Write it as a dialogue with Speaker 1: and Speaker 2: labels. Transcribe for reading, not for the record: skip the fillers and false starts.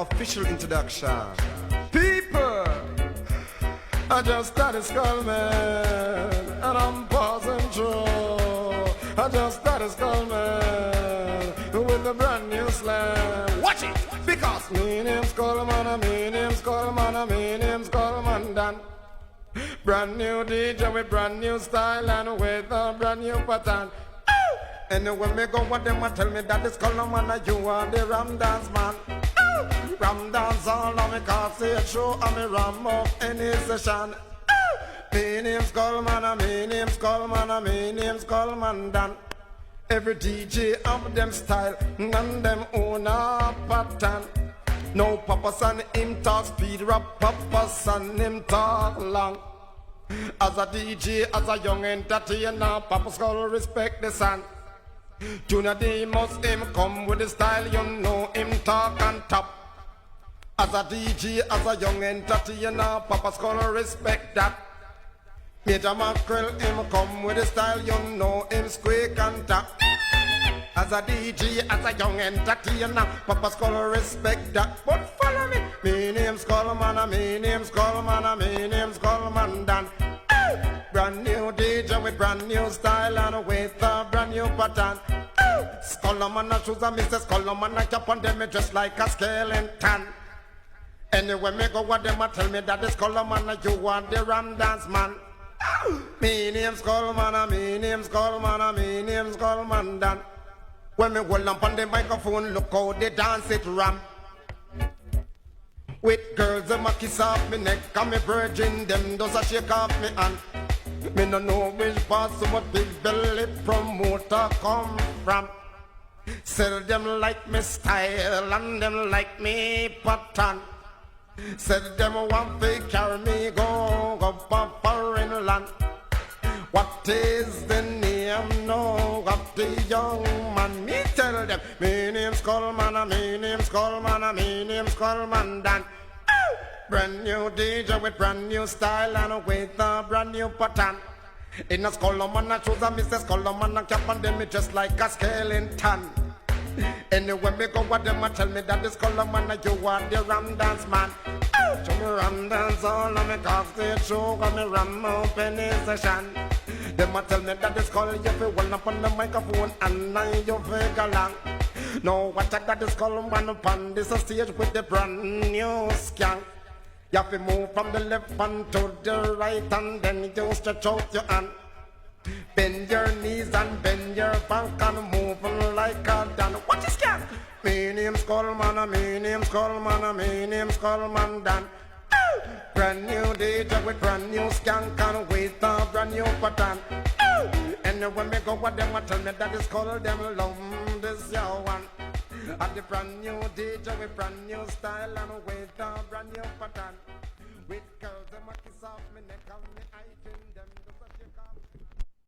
Speaker 1: official introduction. People, I just started Skullman, and I'm passing through. I just started Skullman with a brand new slam. Watch it, because me name's Skullman, me name's Skullman, me name's Skullman Dan. Brand new DJ with brand new style and with a brand new pattern. And when me go with them, I tell me that this Skullman and you are the Ram Dance man. Ram Dance all on me cause say show and me ram up any session. Me name's Skullman, me name's Skullman, me name's Skullman Dan. Every DJ have them style and them own a pattern. No Papa San him talk speed rap, Papa San him talk long. As a DJ, as a young entertainer, Papa Skull respect the sun. Junior D must him come with the style, you know him talk and top. As a DJ, as a young entertainer, Papa Skull respect that. Major Mackerel him come with the style, you know him squeak and tap. As a DJ, as a young entertainer, Papa Skull respect that. But follow me, me name's Skullman, me name's Skullman, me name's Skullman Dan. Brand new DJ with brand new style and with a brand new pattern. Skullman and shoes and Mr. Skullman and cap on them me just like a skeleton. Anyway me go with them and tell me that the Skullman and you are the Ram Dance man. Me name's Skullman, me name's Skullman, me name's Skullman Dan. When me hold up on the microphone, look how they dance it ram. With girls them a kiss off me neck and me virgin them does a shake off me hand. Me no know which part so much big belly promoter come from. Sell them like me style and them like me pattern. Sell them want to carry me go up a foreign land. What is the name now of the young man? Me tell them, me name's Skullman, me name's Skullman, me name's Skullman Dan. Brand new DJ with brand new style and with a brand new pattern. In a Skullman, I choose a Mr. Skullman and cap on them me just like a skeleton. Anyway, me go with them and tell me that the Skullman and you are the Ram Dance man. Show me Ram Dance all on me cause they show and me ram up any session. Them a tell me that the Skull you feel well up on the microphone and now you feel along. Now watch out that the Skullman upon this stage with the brand new skank. You have to move from the left hand to the right and then you stretch out your hand. Bend your knees and bend your back and move like a Dan. What is skank? Me name's Skullman, me name's Skullman, me name's Skullman Dan. Brand new DJ with brand new skank and with a brand new pattern. And when me go with them, I tell me that it's called them love this your one. At the brand new DJ with brand new style and with a brand new pattern. With girls, them a kiss off me neck and me eye.